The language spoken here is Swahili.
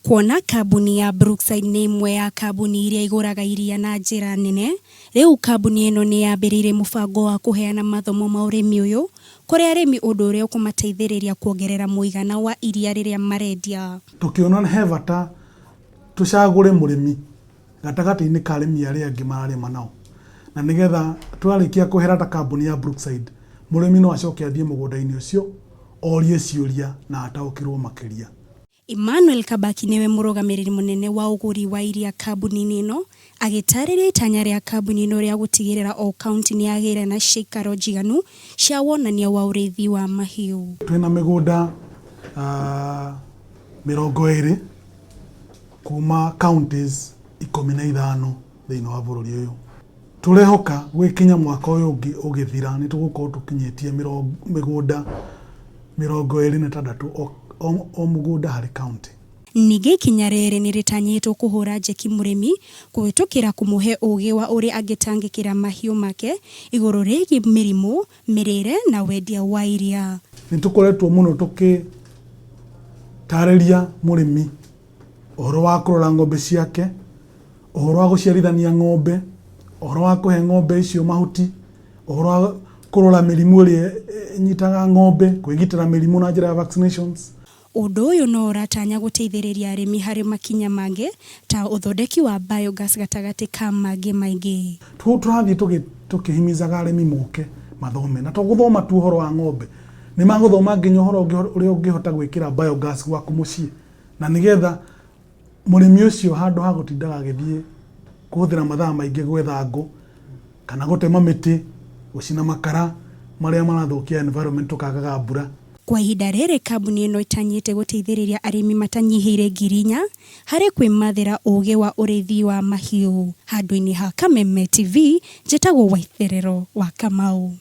Kuona kambuni ya Brookside nĩ imwe ya kambuni iria igũraga iria na njĩra nene, rĩu kambuni ĩno nĩ yambĩrĩirie mũbango wa kũheana mathomo ma ũrĩmi ũyũ kũrĩ arĩmi, ũndũ ũrĩa ũkũmateithĩrĩria kuongerera mũigana wa iria rĩrĩa marendia. Tukiona he bata tucagũre mũrĩmi gatagatĩ-inĩ ka arĩmi arĩa angĩ mararĩma nao, na nĩgetha twarĩkia kũhera ta kambuni ya Brookside, mũrĩmi no acoke athiĩ mũgũnda-inĩ ũcio orie ciũria na ataũkĩrwo makĩria. Emmanuel Kabaki niwe mũrũgamĩrĩri mũnene wa ũgũri wa iria kambuni-inĩ ĩno, agĩtarĩria itanya rĩa kambuni ĩno rĩa gũtigĩrĩra o kaunti nĩ yagĩire na ciikaro njiganu cia wonania wa ũrĩithi wa mahiũ. Twĩna mĩgũnda 20 kuma counties 15 thĩinĩ wa bũrũri ũyũ. Tũrehoka gwĩkinya mwaka ũyũ ũgĩthira nĩ tũgũkorwo tũkinyĩtie mĩgũnda 26 o mũgũnda harĩ county. Ningĩ ikinya rĩrĩ nĩ rĩtanyĩtwo kũhũra njeki mũrĩmi kũhĩtũkĩra kũmũhe ũgĩ wa ũrĩa angĩtangĩkĩra mahiũ make igũrũ rĩgiĩ mĩrimũ, mĩrĩre na wendia wa iria. Nĩ tũkoretwo mũno tũkĩtarĩria mũrĩmi ũhoro wa kũrora ng'ombe ciake, ũhoro wa gũciarithania ng'ombe, ũhoro wa kũhe ng'ombe icio mahuti, ũhoro wa kũrora mĩrimũ ĩrĩa ĩnyitaga ng'ombe, kwĩgitĩra mĩrimũ na njĩra ya vaccinations. Ũndũ ũyũ no ũratanya gũteithĩrĩria arĩmi harĩ makinya mangĩ ta ũthondeki wa biogas gatagatĩ ka mangĩ maingĩ. Tũrathiĩ tũkĩhimizaga arĩmi moke mathome, na to gũthoma tu ũhoro wa ng'ombe, nĩ magũthoma nginya ũhoro ũrĩa ũngĩhota gwĩkĩra biogas gwaku mũciĩ, na nĩgetha mũrĩmi ũcio handũ ha gũtindaga agĩthiĩ kũhũthĩra mathaa maingĩ gwetha ngũ kana gũtema mĩtĩ, gũcina makara marĩa marathũkia environment tũkagaga mbura. Kwa ihinda rĩrĩ kambuni ĩno ĩtanyĩte gũteithĩrĩria arĩmi matanyihĩire ngiri 4 harĩ kwĩmathĩra ũgĩ wa ũrĩithi wa mahiũ. Handũ-inĩ ha Kameme TV, njĩtagwo Waitherero wa Kamau.